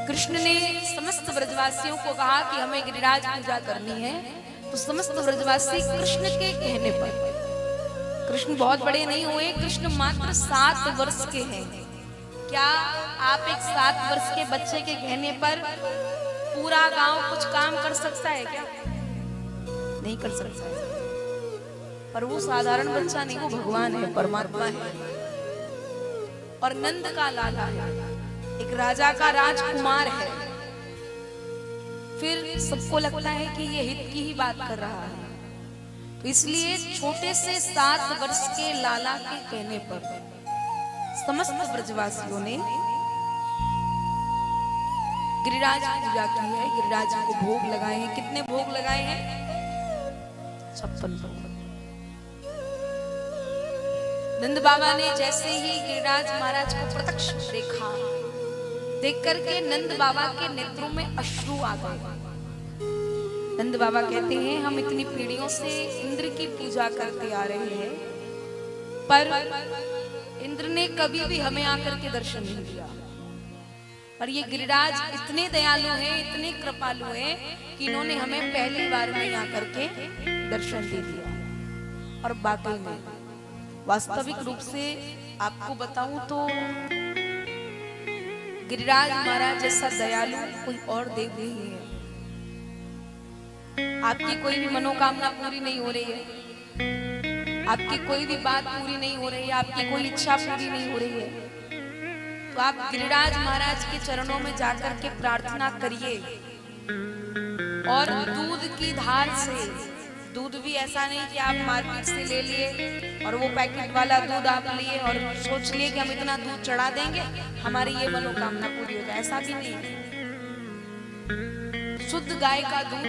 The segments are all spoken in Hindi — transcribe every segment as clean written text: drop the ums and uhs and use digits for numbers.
कृष्ण ने समस्त ब्रजवासियों को कहा कि हमें गिरिराज पूजा करनी है, तो समस्त ब्रजवासी कृष्ण के कहने पर, कृष्ण बहुत बड़े नहीं हुए, कृष्ण मात्र 7 वर्ष के हैं। क्या आप एक 7 वर्ष के बच्चे के कहने पर पूरा गांव कुछ काम कर सकता है क्या? नहीं कर सकता है। पर वो साधारण बच्चा नहीं, वो भगवान है, परमात्मा है, और नंद का लाला है, एक राजा का राजकुमार है। फिर सबको लगता है कि ये हित की ही बात कर रहा है, तो इसलिए छोटे से 7 वर्ष के लाला के कहने पर समस्त ब्रजवासियों ने गिरिराज पूजा की है, गिरिराज जी को भोग लगाए हैं। कितने भोग लगाए हैं? 56 भोग। नंद बाबा ने जैसे ही गिरिराज महाराज को प्रत्यक्ष देखा, देख करके नंद बाबा के नेत्रों में अश्रु आ गए। नंद बाबा कहते हैं, हम इतनी पीढ़ियों से इंद्र की पूजा करते आ रहे हैं, पर इंद्र ने कभी भी हमें आकर के दर्शन नहीं दिया। पर ये गिरिराज इतने दयालु हैं, इतने कृपालु हैं कि इन्होंने हमें पहली बार में आकर के दर्शन दे दिया। और वाकई में वास्तविक रूप से आपको बताऊं तो गिरिराज महाराज जैसा दयालु कोई और देव नहीं है। आपकी कोई भी मनोकामना पूरी नहीं हो रही है, आपकी कोई भी बात पूरी नहीं हो रही है, आपकी कोई इच्छा पूरी नहीं हो रही है, तो आप गिरिराज महाराज के चरणों में जाकर के प्रार्थना करिए। और दूध की धार से, दूध भी ऐसा नहीं कि आप मार्केट से ले लिए और वो पैकेट वाला दूध आप लिए और सोच लिए कि हम इतना दूध चढ़ा देंगे हमारी ये मनोकामना पूरी हो जाए, ऐसा भी नहीं है। शुद्ध गाय का दूध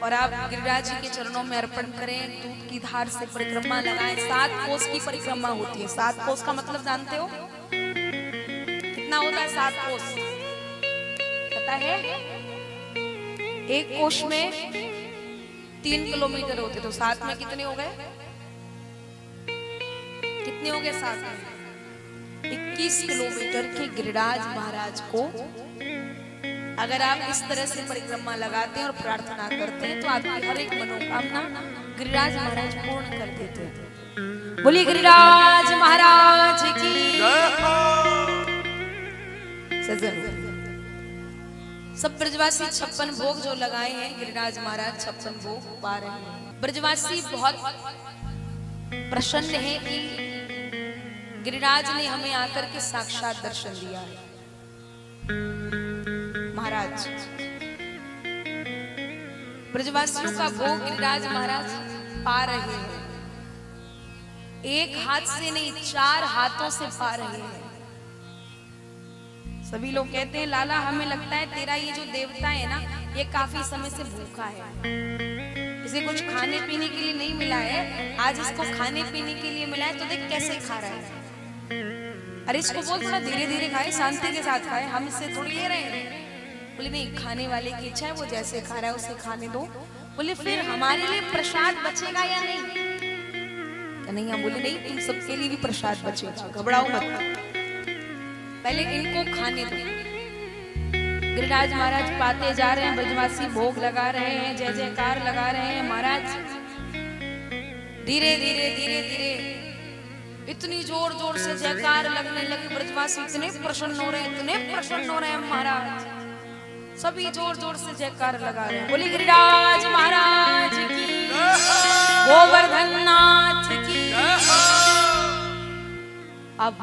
और आप गिरिराज जी के चरणों में अर्पण करें, दूध की धार से परिक्रमा लगाएं। 7 कोस की परिक्रमा होती है। 7 कोस का मतलब जानते हो कितना होता है? 7 कोस पता है? एक कोस में 3 किलोमीटर होते, तो 7 में कितने हो गए? कितने हो गए? 7 में 21 किलोमीटर के गिरिराज महाराज को अगर आप इस तरह से परिक्रमा लगाते हैं और प्रार्थना करते हैं तो आपकी हर एक मनोकामना गिरिराज महाराज पूर्ण कर देते हैं। बोलिए गिरिराज महाराज की जय। सब ब्रजवासी 56 भोग जो लगाए हैं, गिरिराज महाराज 56 भोग पा रहे हैं। ब्रजवासी बहुत प्रसन्न है कि गिरिराज ने हमें आकर के साक्षात दर्शन दिया है। महाराज ब्रजवासियों का भोग गिरिराज महाराज पा रहे हैं, एक हाथ से नहीं 4 हाथों से पा रहे हैं। सभी लोग कहते हैं, लाला हमें लगता है तेरा ये जो देवता है ना, ये काफी समय से भूखा है, इसे कुछ खाने पीने के लिए नहीं मिला है, आज इसको खाने पीने के लिए मिला है, तो देख कैसे खा रहा है। अरे इसको बोल थोड़ा धीरे धीरे खाए, शांति के साथ खाए, हम इससे थोड़ी ले रहे हैं। बोले नहीं, खाने वाले की इच्छा है, वो जैसे खा रहा है उसे खाने दो। बोले फिर हमारे लिए प्रसाद बचेगा या नहीं? नहीं, हम बोले नहीं, तुम सबके लिए भी प्रसाद बचेगा, घबराओ मत, पहले इनको खाने दो। गिरिराज महाराज पाते जा रहे हैं, ब्रजवासी भोग लगा रहे हैं, जय जयकार लगा रहे हैं। महाराज धीरे धीरे धीरे धीरे इतनी जोर जोर से जयकार लगने लगी, ब्रजवासी इतने प्रसन्न हो रहे हैं, इतने प्रसन्न हो रहे हैं, महाराज सभी जोर जोर से जयकार लगा रहे हैं। बोली गिरिराज महाराज की, गोवर्धन नाथ की। अब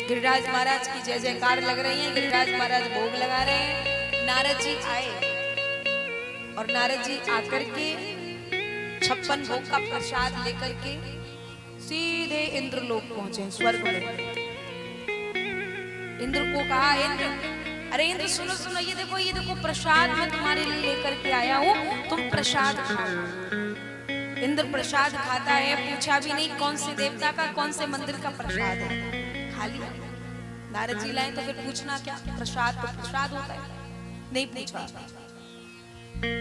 गिरिराज महाराज की जय जयकार लग रही है, गिरिराज महाराज भोग लगा रहे हैं। नारद जी आए और नारद जी आकर के 56 भोग का प्रसाद लेकर के सीधे इंद्रलोक पहुंचे, स्वर्ग में। इंद्र को कहा, इंद्र, अरे इंद्र सुनो सुनो, ये देखो प्रसाद मैं तुम्हारे लिए लेकर के आया हूँ, तुम प्रसाद खाओ। इंद्र प्रसाद खाता है, पूछा भी नहीं कौन से देवता का, कौन से मंदिर का प्रसाद है, खाली नारद जी लाए तो फिर पूछना क्या? प्रसाद तो प्रसाद होता है, नहीं पूछा।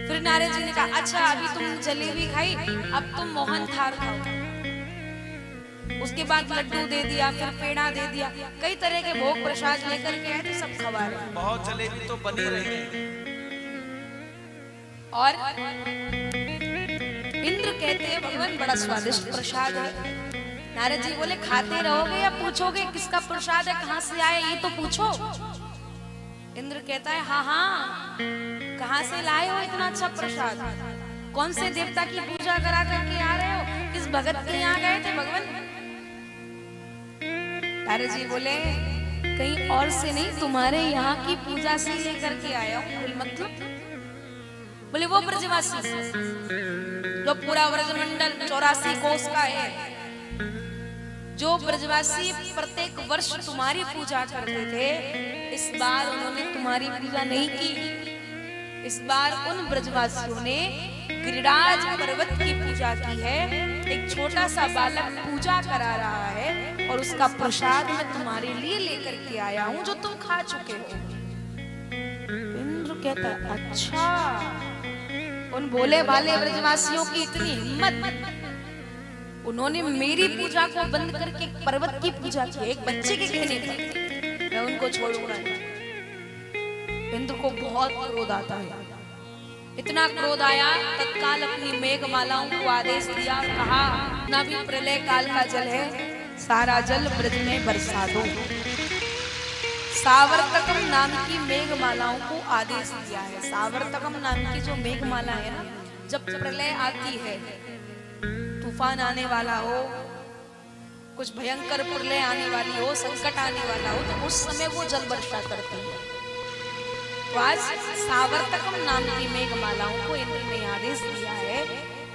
फिर नारद जी ने कहा, अच्छा अभी तुम जलेबी खाई, अब तुम मोहन थाल खाओ। उसके बाद लड्डू दे दिया, फिर पेड़ा दे दिया, कई तरह के भोग प्रसाद लेकर के आए थे, सब खवा रहे हैं। बहुत जलेबी तो बनी रही है। और इंद्र कहते हैं भगवान बड़ा स्वादिष्ट प्रसाद है। नारद जी बोले खाते रहोगे या पूछोगे किसका प्रसाद है, कहाँ से आया, ये तो पूछो। इंद्र कहता है हाँ हाँ, कहाँ से लाए हो इतना अच्छा प्रसाद, कौन से देवता की पूजा करा करके आ रहे हो, किस भगत के यहाँ गए थे भगवान। नारद जी बोले कहीं और से नहीं, तुम्हारे यहाँ की पूजा से लेकर के आया हूँ। मतलब बोले वो ब्रजवासी जो पूरा ब्रजमंडल 84 कोस का है, जो ब्रजवासी प्रत्येक वर्ष तुम्हारी पूजा करते थे, इस बार उन्होंने तुम्हारी पूजा नहीं की। इस बार उन ब्रजवासियों ने गिरिराज पर्वत की पूजा की है। एक छोटा सा बालक पूजा करा रहा है और उसका प्रसाद मैं तुम्हारे लिए लेकर के आया हूं, जो तुम खा चुके हो। इंद्र कहता अच्छा, उन भोले भाले ब्रजवासियों की इतनी हिम्मत, उन्होंने मेरी पूजा को बंद करके पर्वत की पूजा की, एक बच्चे के कहने पर। मैं उनको छोड़ूंगा नहीं। इंद्र को बहुत क्रोध आता है, इतना क्रोध आया तत्काल अपनी मेघमालाओं को आदेश दिया, कहा ना भी प्रलय काल का जल है, सारा जल ब्रज में बरसा दो। सावर्तकम नाम की मेघमालाओं को आदेश दिया है। सावर्तकम नाम की जो मेघमाला है ना, जब प्रलय आती है, तूफान आने वाला हो, कुछ भयंकर प्रलय आने वाली हो, संकट आने वाला हो, तो उस समय वो जल वर्षा करती है। तो आज सावर्तकम नाम की मेघमालाओं को इंद्र ने आदेश दिया है।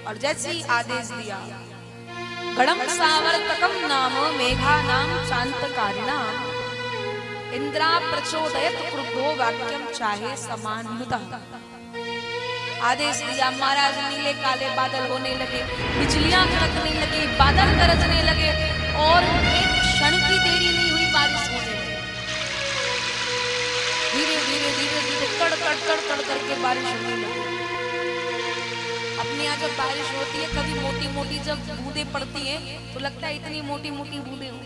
और जैसे ही आदेश दिया, गणम सावर्तकम नाम मेघा नाम शांतकारिणा इंद्रा प्रचोदयत क्रुद्धो वाक्यम चाहे समान्वितः। आदेश दिया, महाराज नीले काले बादल होने लगे, बिजलियां कड़कने लगी, बादल गरजने लगे और एक क्षण की देरी नहीं हुई, बारिश होने लगी। धीरे धीरे धीरे धीरे कड़ कड़ कड़ कड़ करके बारिश होने लगी। अपने यहाँ जब बारिश होती है, कभी मोटी मोटी जब बूंदें पड़ती हैं तो लगता है इतनी मोटी मोटी बूंदें हो,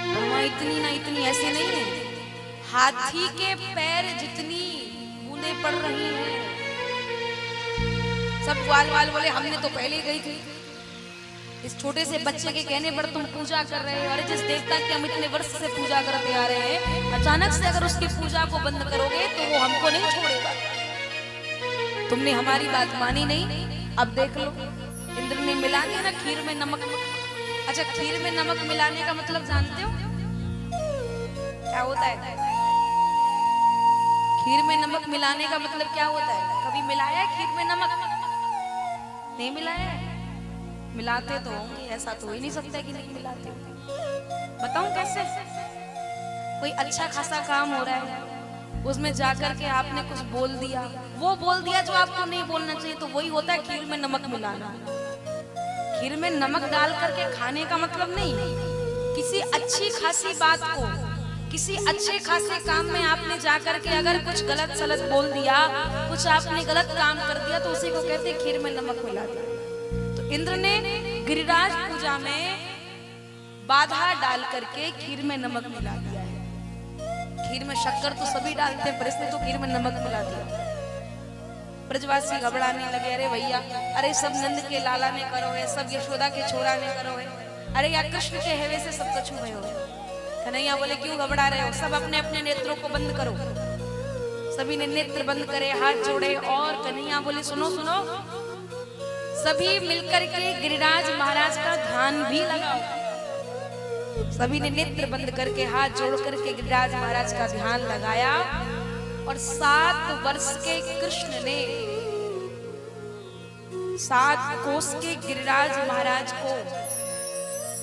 वहाँ इतनी ना इतनी ऐसे नहीं है, हाथी के पैर जितनी बूंदें पड़ रही हैं। सब ग्वाल वाल बोले हमने तो पहले गई थी, इस छोटे से बच्चे के कहने पर तुम पूजा कर रहे हो। अरे जिस देवता की हम इतने वर्ष से पूजा करते आ रहे हैं, अचानक से अगर उसकी पूजा को बंद करोगे तो वो हमको नहीं छोड़ेगा। तुमने हमारी बात मानी नहीं, अब देख लो। इंद्र ने मिला दिया ना खीर में नमक। अच्छा, खीर में नमक मिलाने का मतलब जानते हो क्या होता है? खीर में नमक मिलाने का मतलब क्या होता है? कभी मिलाया है खीर में नमक? नहीं मिलाया है? मिलाते तो होंगे, ऐसा तो हो ही नहीं सकता कि नहीं मिलाते। बताऊं कैसे? कोई अच्छा खासा काम हो रहा है, उसमें जाकर के आपने कुछ बोल दिया, वो बोल दिया जो आपको नहीं बोलना चाहिए, तो वही होता है खीर में नमक मिलाना। खीर में नमक डाल करके खाने का मतलब नहीं, किसी अच्छी खासी बात को, किसी अच्छे खासे काम में आपने जाकर के अगर कुछ गलत सलत बोल दिया, कुछ आपने गलत काम कर दिया, तो उसी को कहते हैं खीर में नमक मिला दिया। तो इंद्र ने गिरिराज पूजा में बाधा डाल करके खीर में नमक मिला दिया है। खीर में शक्कर तो सभी डालते हैं, पर इसने तो खीर में नमक मिला दिया। ब्रजवासी घबराने लगे, अरे भैया, अरे सब नंद के लाला ने करो है, सब यशोदा के छोरा ने करो है, अरे या कृष्ण के हेवे से सब कछु भयो है। कन्हैया बोले क्यों घबरा रहे हो, सब अपने अपने नेत्रों को बंद करो। सभी ने नेत्र बंद करे, हाथ जोड़े, और कन्हैया बोले सुनो सुनो, सभी मिलकर के गिरिराज महाराज का ध्यान भी लगाओ। सभी ने नेत्र बंद करके हाथ जोड़ करके गिरिराज महाराज का ध्यान लगाया, और 7 वर्ष के कृष्ण ने 7 कोस के गिरिराज महाराज को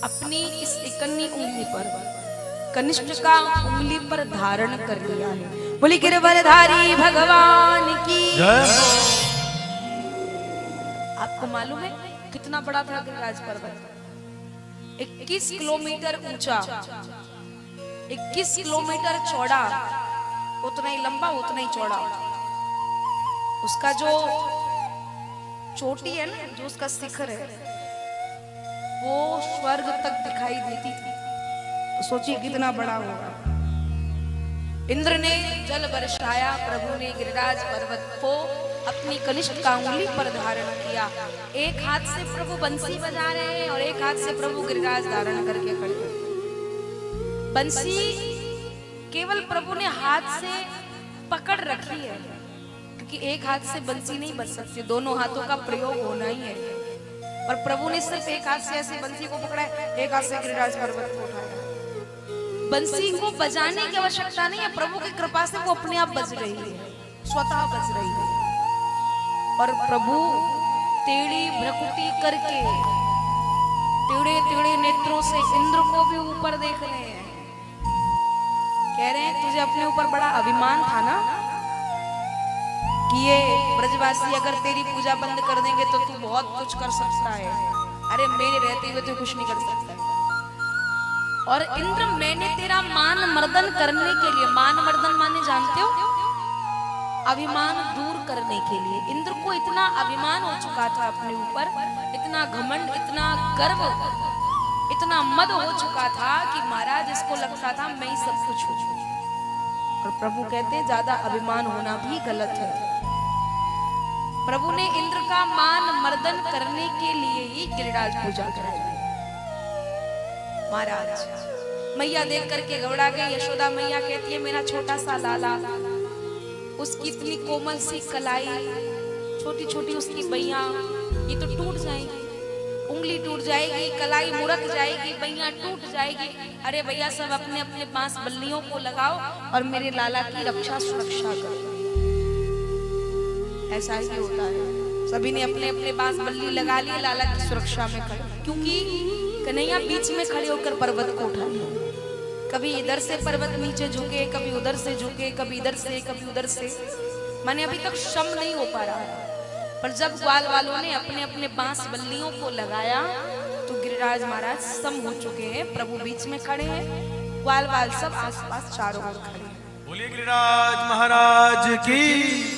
अपनी इस इकन्नी उंगली पर, कनिष्ठ का उंगली पर धारण कर लिया है। बोली गिरवरधारी भगवान की जय। आपको मालूम है कितना बड़ा था गिरिराज पर्वत? 21 किलोमीटर ऊंचा, 21 किलोमीटर चौड़ा, उतना ही लंबा उतना ही चौड़ा। उसका जो चोटी है ना, जो उसका शिखर है, वो स्वर्ग तक दिखाई देती थी। तो सोचिए कितना बड़ा होगा। इंद्र ने जल बरसाया, प्रभु ने गिरिराज पर्वत को अपनी कनिष्ठ का उंगली पर धारण किया। एक हाथ से प्रभु बंसी बजा रहे हैं और एक हाथ से प्रभु गिरिराज धारण करके खड़े हैं। बंसी केवल प्रभु ने हाथ से पकड़ रखी है, क्योंकि एक हाथ से बंसी नहीं बज सकती, दोनों हाथों का प्रयोग होना ही है। और प्रभु ने सिर्फ एक हाथ से ऐसे बंसी को पकड़ा है, एक हाथ से गिरिराज पर्वत को उठाया। बंसी को बजाने की आवश्यकता नहीं है, प्रभु की कृपा से वो अपने आप बज रही है, स्वतः बज रही है। और प्रभु टेढ़ी भ्रकुटी करके टेढ़े टेढ़े नेत्रों से इंद्र को भी ऊपर देख रहे हैं। कह रहे हैं तुझे अपने ऊपर बड़ा अभिमान था ना कि ये ब्रजवासी अगर तेरी पूजा बंद कर देंगे तो तू बहुत कुछ कर सकता है। अरे मेरे रहते हुए तू कुछ नहीं कर सकता। और इंद्र मैंने तेरा मान मर्दन करने के लिए, मान मर्दन माने जानते हो, अभिमान दूर करने के लिए। इंद्र को इतना अभिमान हो चुका था अपने ऊपर, इतना घमंड, इतना गर्व, इतना मद हो चुका था कि महाराज इसको लगता था मैं ही सब कुछ हूं। और प्रभु कहते हैं ज्यादा अभिमान होना भी गलत है। प्रभु ने इंद्र का मान मर्दन करने के लिए ही गिरिराज पूजा कराई। महाराज मैया देख करके घबरा गई। यशोदा मैया कहती है मेरा छोटा सा लाला, उसकी इतनी कोमल सी कलाई, छोटी छोटी उसकी बैया, ये तो टूट जाएगी, उंगली टूट जाएगी, कलाई मुड़क जाएगी, बैया टूट जाएगी। अरे भैया सब अपने अपने बांस बल्लियों को लगाओ और मेरे लाला की रक्षा सुरक्षा करो। ऐसा ही होता है, सभी ने अपने अपने बांस बल्ली लगा लिए, लाला की सुरक्षा में खड़े, क्योंकि कन्हैया बीच में खड़े होकर पर्वत को उठा लिया। कभी इधर से पर्वत नीचे झुके, कभी उधर से झुके, कभी इधर से कभी उधर से, माने अभी तक शम नहीं हो पा रहा। पर जब ग्वाल वालों ने अपने अपने बांस बल्लियों को लगाया तो गिरिराज महाराज सम हो चुके हैं। प्रभु बीच में खड़े हैं, ग्वाल वाल सब आसपास चारों ओर खड़े हैं। बोलिए गिरिराज महाराज की।